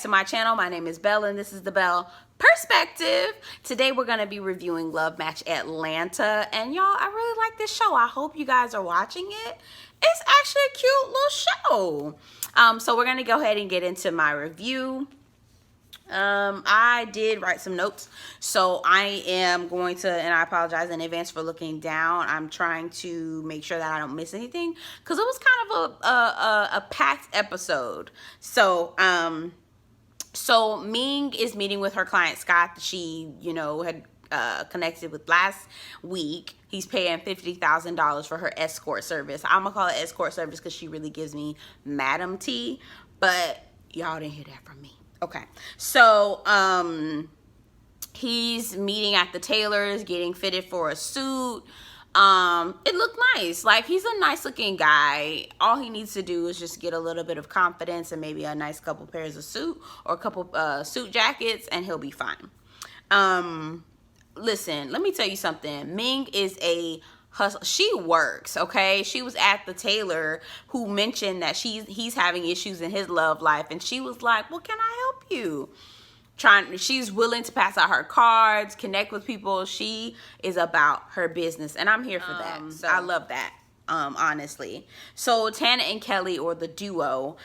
back to my channel. My name is Belle and this is the Belle Perspective. Today we're going to be reviewing Love Match Atlanta. And y'all, I really like this show. I hope you guys are watching it. It's actually a cute little show. So we're going to go ahead and get into my review. I did write some notes, so I am going to, and I apologize in advance for looking down. I'm trying to make sure that I don't miss anything because it was kind of a packed episode. So Ming is meeting with her client Scott that she, had connected with last week. He's paying $50,000 for her escort service. I'm gonna call it escort service because she really gives me Madam T, but y'all didn't hear that from me. Okay, so he's meeting at the tailor's, getting fitted for a suit. It looked nice. Like, he's a nice looking guy. All he needs to do is just get a little bit of confidence and maybe a nice couple pairs of suit or a couple suit jackets, and he'll be fine. Listen, let me tell you something. Ming is a hustle. She works, okay? She was at the tailor who mentioned that he's having issues in his love life, and she was like, well, can I help you? She's willing to pass out her cards, connect with people. She is about her business, and I'm here for that. So I love that, honestly. So Tana and Kelly, or the duo,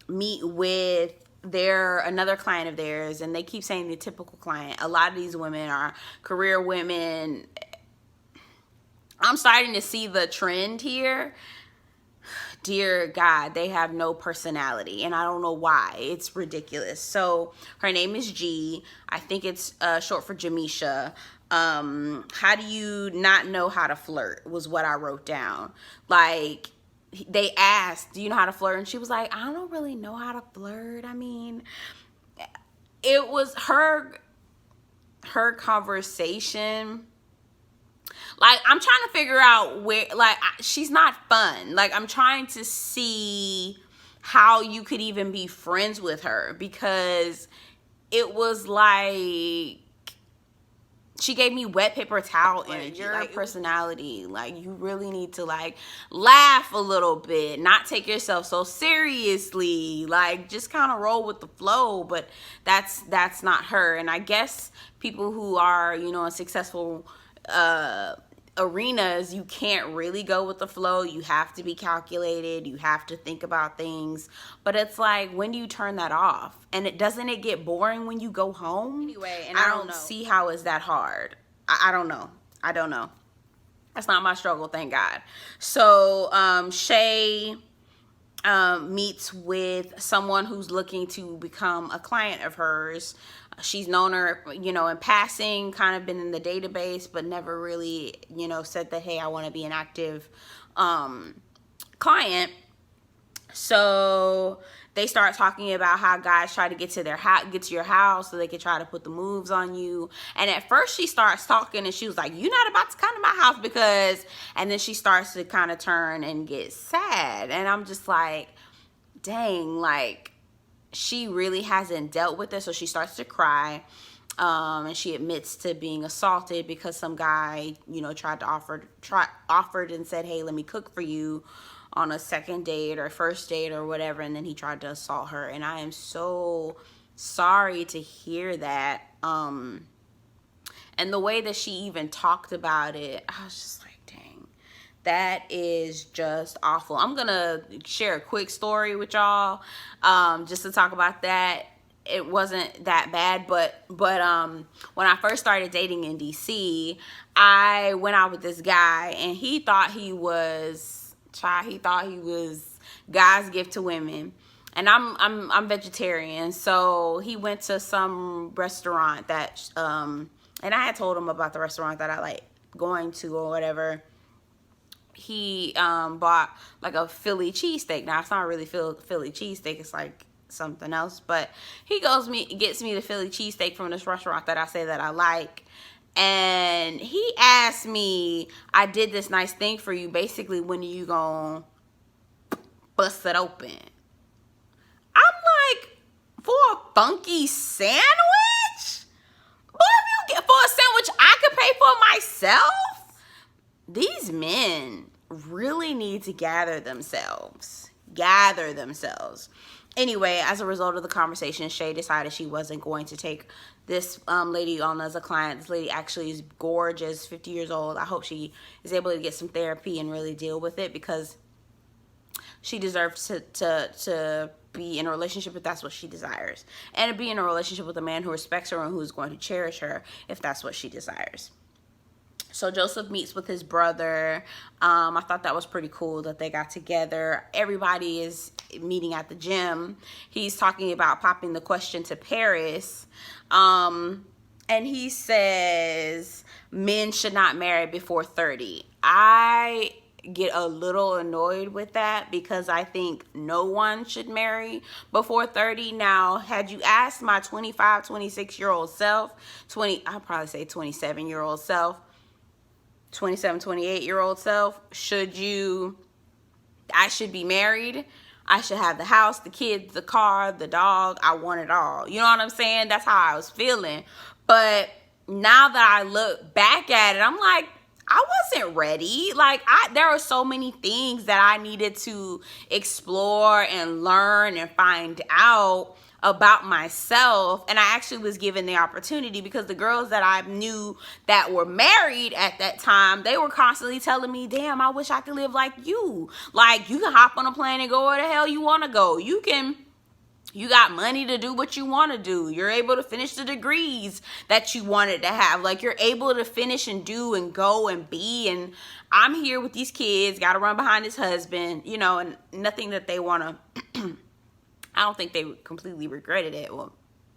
meet with another client of theirs, and they keep saying the typical client. A lot of these women are career women. I'm starting to see the trend here. Dear God, they have no personality, and I don't know why. It's ridiculous. So her name is G. I think it's short for Jamisha. How do you not know how to flirt was what I wrote down. Like, they asked, do you know how to flirt? And she was like, I don't really know how to flirt. I mean, it was her conversation. Like, I'm trying to figure out where, like, she's not fun. Like, I'm trying to see how you could even be friends with her, because it was like, she gave me wet paper towel energy. Your personality, like, you really need to, like, laugh a little bit, not take yourself so seriously, like, just kind of roll with the flow. But that's not her. And I guess people who are, in successful arenas, you can't really go with the flow. You have to be calculated. You have to think about things. But it's like, when do you turn that off? And doesn't it get boring when you go home? Anyway, and I don't see how it's that hard. I don't know. That's not my struggle, thank God. So Shay meets with someone who's looking to become a client of hers. She's known her, in passing, kind of been in the database, but never really, said that, hey, I want to be an active client. So they start talking about how guys try to get to your house so they can try to put the moves on you. And at first she starts talking and she was like, you're not about to come to my house because, and then she starts to kind of turn and get sad. And I'm just like, dang, like, she really hasn't dealt with it. So she starts to cry, and she admits to being assaulted because some guy, offered and said, hey, let me cook for you on a second date or first date or whatever, and then he tried to assault her. And I am so sorry to hear that. And the way that she even talked about it, I was just like, dang, that is just awful. I'm gonna share a quick story with y'all, just to talk about that. It wasn't that bad, but when I first started dating in DC, I went out with this guy, and he thought he was God's gift to women. And I'm vegetarian, so he went to some restaurant that and I had told him about the restaurant that I like going to or whatever. He bought like a Philly cheesesteak. Now, it's not really Philly cheesesteak, it's like something else, but he gets me the Philly cheesesteak from this restaurant that I say that I like. And he asked me, I did this nice thing for you, basically, when are you gonna bust it open? I'm like, for a funky sandwich? Boy, if you get for a sandwich I could pay for myself. These men really need to gather themselves. Anyway, as a result of the conversation, Shay decided she wasn't going to take this lady on as a client. This lady actually is gorgeous, 50 years old. I hope she is able to get some therapy and really deal with it, because she deserves to be in a relationship if that's what she desires, and to be in a relationship with a man who respects her and who is going to cherish her if that's what she desires. So Joseph meets with his brother. I thought that was pretty cool that they got together. Everybody is meeting at the gym. He's talking about popping the question to Paris. And he says men should not marry before 30. I get a little annoyed with that, because I think no one should marry before 30. Now, had you asked my 25, 26-year-old self, I'll probably say 27-year-old self, 27, 28-year-old self, I should be married. I should have the house, the kids, the car, the dog. I want it all. You know what I'm saying? That's how I was feeling. But now that I look back at it, I'm like, I wasn't ready. Like, there are so many things that I needed to explore and learn and find out about myself. And I actually was given the opportunity, because the girls that I knew that were married at that time, they were constantly telling me, damn, I wish I could live like you. Like, you can hop on a plane and go where the hell you want to go. You got money to do what you want to do. You're able to finish the degrees that you wanted to have. Like, you're able to finish and do and go and be. And I'm here with these kids, got to run behind this husband, you know, and nothing that they want to, I don't think they completely regretted it. Well,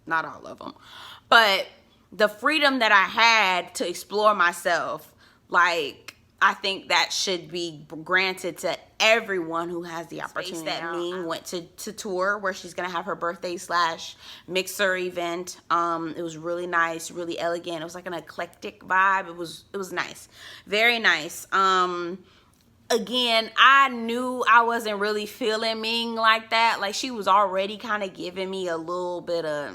not all of them. But the freedom that I had to explore myself, like, I think that should be granted to everyone who has the opportunity. That Ming went to tour, where she's gonna have her birthday / mixer event. It was really nice, really elegant. It was like an eclectic vibe. It was nice, very nice. Again, I knew I wasn't really feeling Ming like that. Like, she was already kind of giving me a little bit of,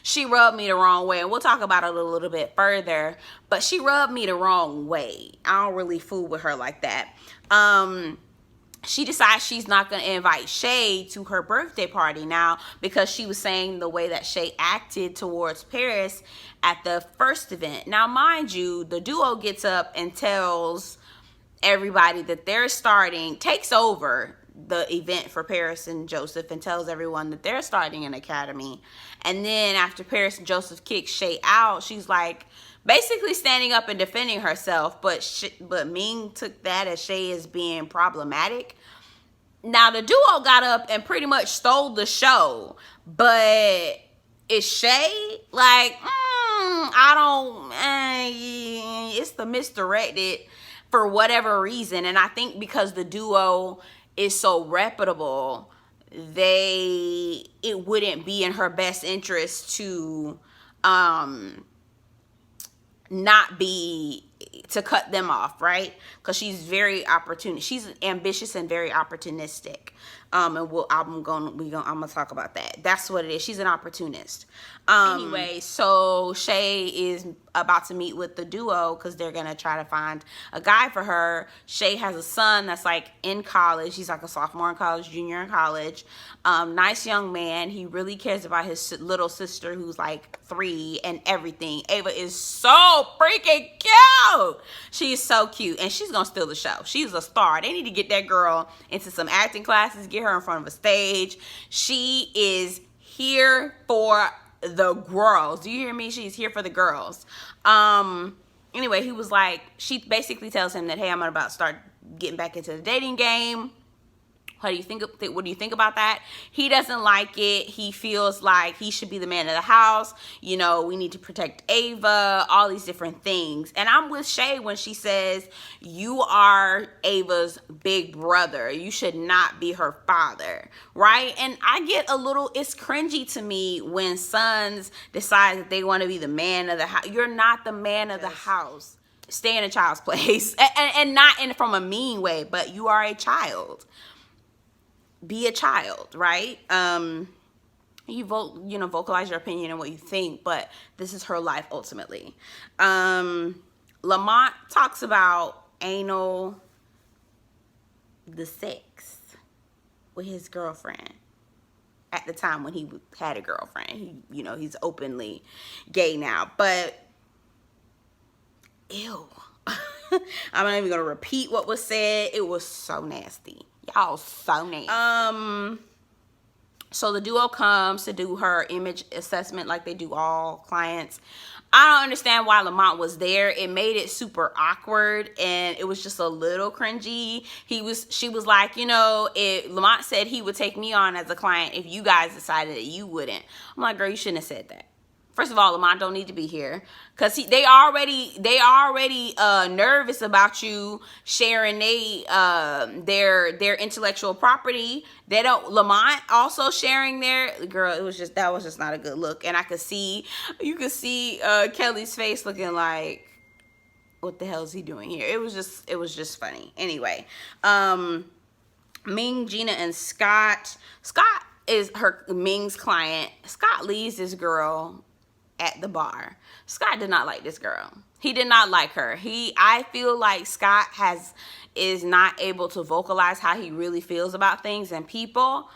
she rubbed me the wrong way. And we'll talk about it a little bit further. But she rubbed me the wrong way. I don't really fool with her like that. She decides she's not going to invite Shay to her birthday party now, because she was saying the way that Shay acted towards Paris at the first event. Now, mind you, the duo gets up and tells everybody that they're takes over the event for Paris and Joseph, and tells everyone that they're starting an academy. And then after Paris and Joseph kick Shay out, she's like basically standing up and defending herself, but Ming took that as Shay as being problematic. Now, the duo got up and pretty much stole the show, but is Shay like, it's the misdirected for whatever reason. And I think because the duo is so reputable, it wouldn't be in her best interest to to cut them off, right? Because she's she's ambitious and very opportunistic. And I'm gonna talk about that. That's what it is. She's an opportunist. Anyway, so Shay is about to meet with the duo, because they're gonna try to find a guy for her. Shay has a son that's like in college. He's like a sophomore in college, junior in college. Nice young man. He really cares about his little sister, who's like 3 and everything. Ava is so freaking cute. She's so cute, and she's gonna steal the show. She's a star. They need to get that girl into some acting classes, get her in front of a stage. She is here for the girls. Do you hear me? She's here for the girls. Anyway, he was like, she basically tells him that, hey, I'm about to start getting back into the dating game. What do you think about that? He doesn't like it. He feels like he should be the man of the house. You know, we need to protect Ava, all these different things. And I'm with Shay when she says, you are Ava's big brother. You should not be her father, right? And I get it's cringy to me when sons decide that they want to be the man of the house. You're not the man of the house. Stay in a child's place. And not from a mean way, but you are a child. Be a child, right? You vocalize your opinion and what you think, but this is her life ultimately. Lamont talks about anal, the sex. with his girlfriend at the time when he had a girlfriend. He's openly gay now, but ew. I'm not even gonna repeat what was said. It was so nasty, y'all, so nasty. So the duo comes to do her image assessment like they do all clients. I don't understand why Lamont was there. It made it super awkward, and it was just a little cringy. She was like, Lamont said he would take me on as a client if you guys decided that you wouldn't. I'm like, girl, you shouldn't have said that. First of all, Lamont don't need to be here because they already nervous about you sharing their intellectual property. They don't. Lamont also sharing their girl. That was just not a good look, and you could see Kelly's face looking like, what the hell is he doing here? It was just funny. Anyway, Ming, Gina, and Scott. Scott is Ming's client. Scott leaves this girl at the bar. Scott did not like this girl. He did not like her. I feel like Scott is not able to vocalize how he really feels about things and people.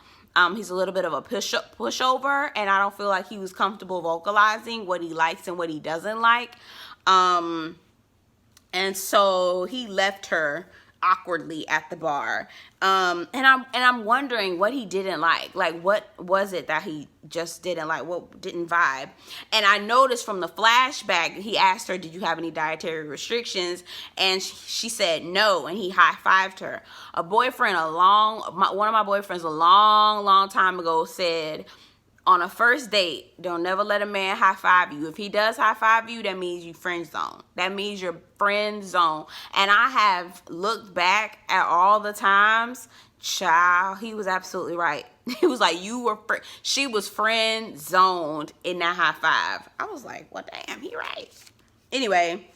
He's a little bit of a pushover, and I don't feel like he was comfortable vocalizing what he likes and what he doesn't like. And so he left her awkwardly at the bar. And I'm wondering what he didn't like. Like, what was it that he just didn't like? What didn't vibe? And I noticed from the flashback, he asked her, did you have any dietary restrictions? And she said no, and he high-fived her. One of my boyfriends a long time ago said, on a first date, don't never let a man high-five you. If he does high-five you, that means you friend zone. That means you're friend zone. And I have looked back at all the times. Child, he was absolutely right. He was like, she was friend zoned in that high five. I was like, well, damn, he right. Anyway,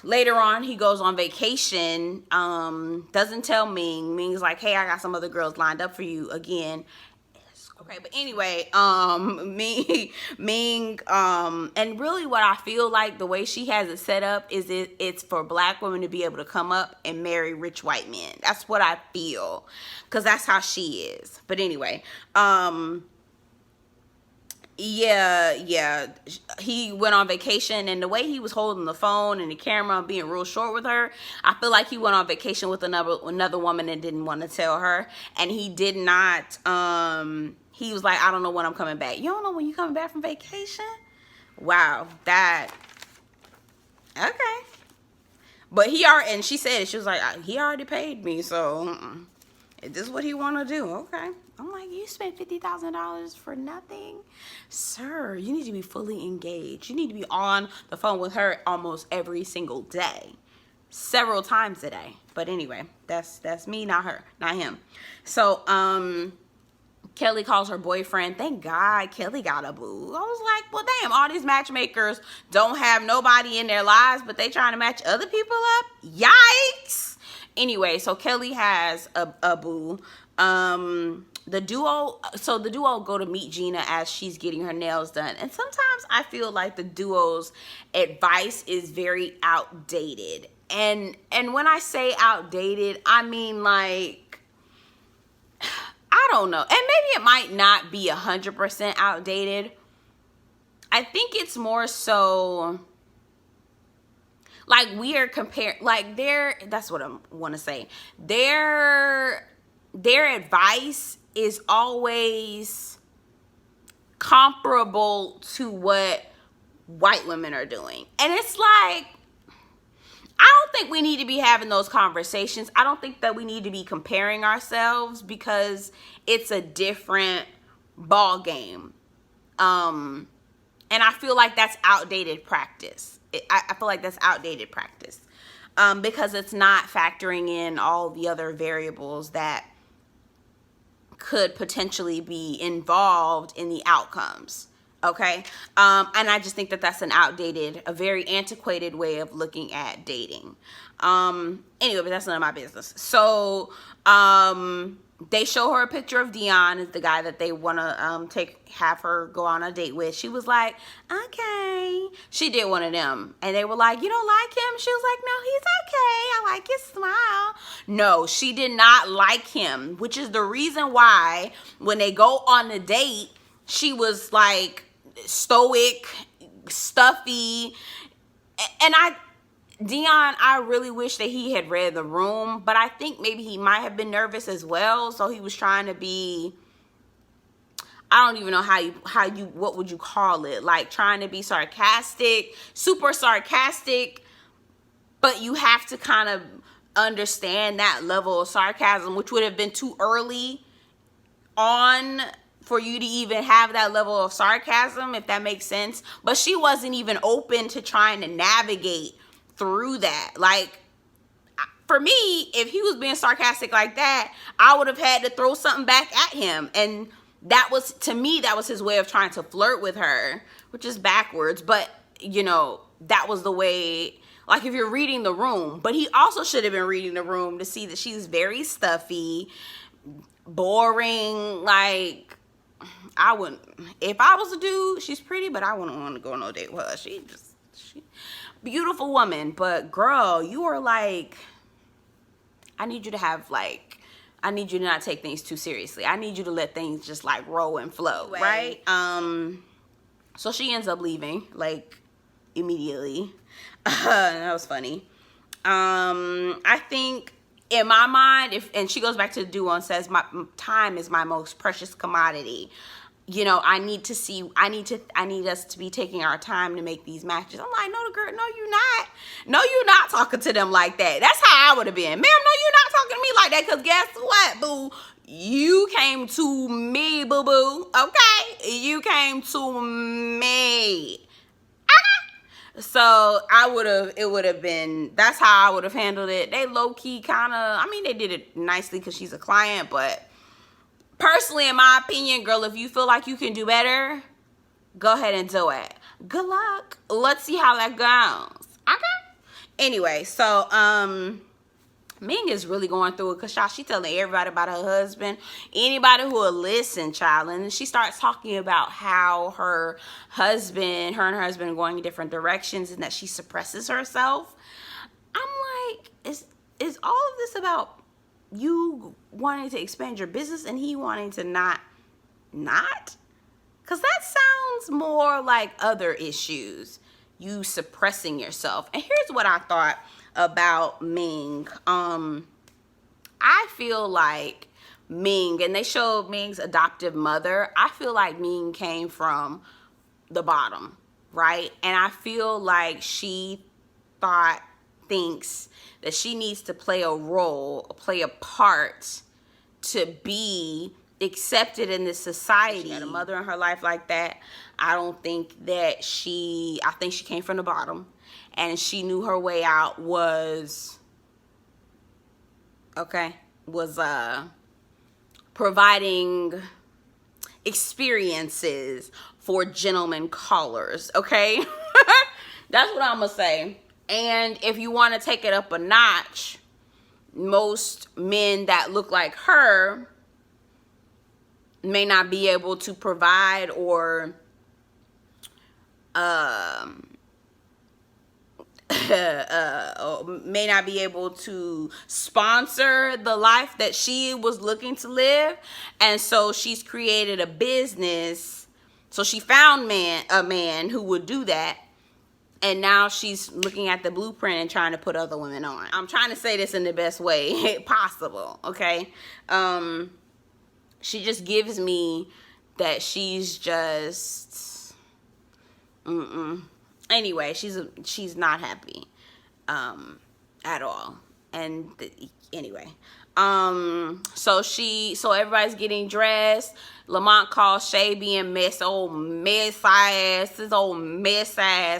later on, he goes on vacation, doesn't tell Ming. Ming's like, hey, I got some other girls lined up for you again. Okay, but anyway, Ming, and really what I feel like the way she has it set up is it's for black women to be able to come up and marry rich white men. That's what I feel, because that's how she is. But anyway, yeah, he went on vacation, and the way he was holding the phone and the camera and being real short with her, I feel like he went on vacation with another woman and didn't want to tell her. And he did not, he was like, I don't know when I'm coming back. You don't know when you're coming back from vacation? Wow, okay. But and she said it, she was like, he already paid me, so is this what he want to do? Okay. I'm like, you spent $50,000 for nothing? Sir, you need to be fully engaged. You need to be on the phone with her almost every single day. Several times a day. But anyway, that's me, not her, not him. So, Kelly calls her boyfriend. Thank God Kelly got a boo. I was like, well, damn, all these matchmakers don't have nobody in their lives, but they trying to match other people up? Yikes. Anyway, so Kelly has a boo. The duo go to meet Gina as she's getting her nails done. And sometimes I feel like the duo's advice is very outdated. And when I say outdated, I mean like, I don't know. And maybe it might not be 100% outdated. I think it's more so like we are comparing, like that's what I want to say. Their advice is always comparable to what white women are doing. And it's like, I don't think we need to be having those conversations. I don't think that we need to be comparing ourselves because it's a different ball game. And I feel like that's outdated practice. I feel like that's outdated practice because it's not factoring in all the other variables that could potentially be involved in the outcomes. Okay. And I just think that that's a very antiquated way of looking at dating. Anyway, but that's none of my business. So, they show her a picture of Dion, is the guy that they want to have her go on a date with. She was like, okay. She did one of them. And they were like, you don't like him? She was like, no, he's okay. I like his smile. No, she did not like him, which is the reason why when they go on the date, she was like stoic, stuffy. And Dion, I really wish that he had read the room, but I think maybe he might have been nervous as well. So he was trying to be, I don't even know what would you call it? Like trying to be sarcastic, super sarcastic, but you have to kind of understand that level of sarcasm, which would have been too early on for you to even have that level of sarcasm, if that makes sense. But she wasn't even open to trying to navigate through that. Like, for me, if he was being sarcastic like that, I would have had to throw something back at him. And that was, to me, that was his way of trying to flirt with her, which is backwards. But, you know, that was the way, like if you're reading the room. But he also should have been reading the room to see that she's very stuffy, boring. Like, I wouldn't, if I was a dude, she's pretty, but I wouldn't want to go on no date with her. She beautiful woman, but girl, you are like, I need you to have like, I need you to not take things too seriously. I need you to let things just like roll and flow, right? So she ends up leaving like immediately. That was funny. I think in my mind, and she goes back to the duo and says, my time is my most precious commodity. You know, I need us to be taking our time to make these matches. I'm like, no, girl, no, you're not. No, you're not talking to them like that. That's how I would have been. Ma'am, no, you're not talking to me like that, because guess what, boo? You came to me, boo-boo, okay? You came to me. So it would have been, that's how I would have handled it. They low-key kind of, I mean, they did it nicely because she's a client, but personally, in my opinion, girl, if you feel like you can do better, go ahead and do it. Good luck. Let's see how that goes. Okay? Anyway, so, Ming is really going through it because, y'all, she telling everybody about her husband. Anybody who will listen, child. And she starts talking about how her and her husband are going in different directions and that she suppresses herself. I'm like, is all of this about you wanting to expand your business and he wanting to not? Because that sounds more like other issues. You suppressing yourself. And here's what I thought about Ming. I feel like Ming, and they showed Ming's adoptive mother, I feel like Ming came from the bottom, right? And I feel like she thinks that she needs to play a part to be accepted in this society. She had a mother in her life like that. I think she came from the bottom, and she knew her way out was providing experiences for gentlemen callers, okay? That's what I'm gonna say. And if you want to take it up a notch, most men that look like her may not be able to provide or may not be able to sponsor the life that she was looking to live. And so she's created a business. So she found a man who would do that. And now she's looking at the blueprint and trying to put other women on. I'm trying to say this in the best way possible, okay? She just gives me that she's just, Anyway, she's not happy at all. And anyway, so everybody's getting dressed. Lamont calls Shay being this old mess ass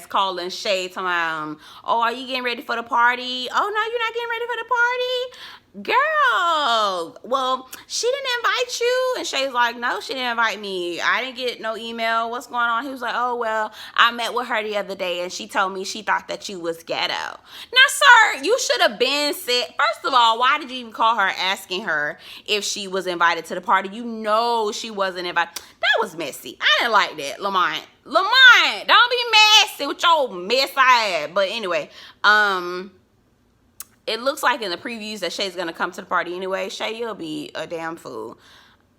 calling Shay, talking about, oh, are you getting ready for the party? Oh, no, you're not getting ready for the party? girl, well, she didn't invite you. And Shay's like, no, she didn't invite me. I didn't get no email. What's going on? He was like, oh, well, I met with her the other day and she told me she thought that you was ghetto. Now, sir, you should have been said, first of all, why did you even call her asking her if she was invited to the party? You know she wasn't invited. That was messy. I didn't like that, Lamont. Lamont, don't be messy with your mess ass. But anyway, it looks like in the previews that Shay's gonna come to the party anyway. Shay, you'll be a damn fool.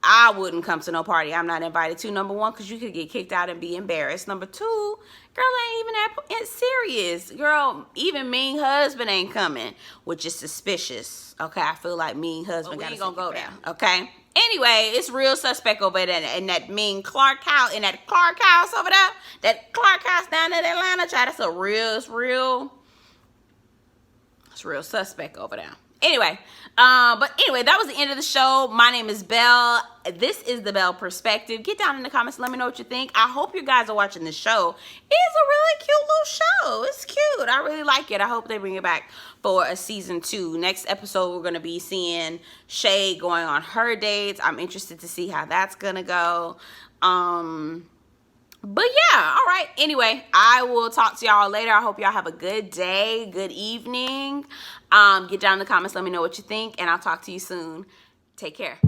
I wouldn't come to no party I'm not invited to. Number one, because you could get kicked out and be embarrassed. Number two, girl ain't even that serious. Girl, even Ming husband ain't coming, which is suspicious. Okay, I feel like Ming husband got to go down. Okay. Anyway, it's real suspect over there in that Ming Clark house, in that Clark house over there. That Clark house down in Atlanta, child. That's it's real suspect over there. Anyway, that was the end of the show. My name is Belle. This is the Belle Perspective. Get down in the comments. Let me know what you think. I hope you guys are watching this show. It's a really cute little show. It's cute. I really like it. I hope they bring it back for a season 2. Next episode, we're going to be seeing Shay going on her dates. I'm interested to see how that's going to go. But yeah, all right. Anyway, I will talk to y'all later. I hope y'all have a good day, good evening. Get down in the comments. Let me know what you think, and I'll talk to you soon. Take care.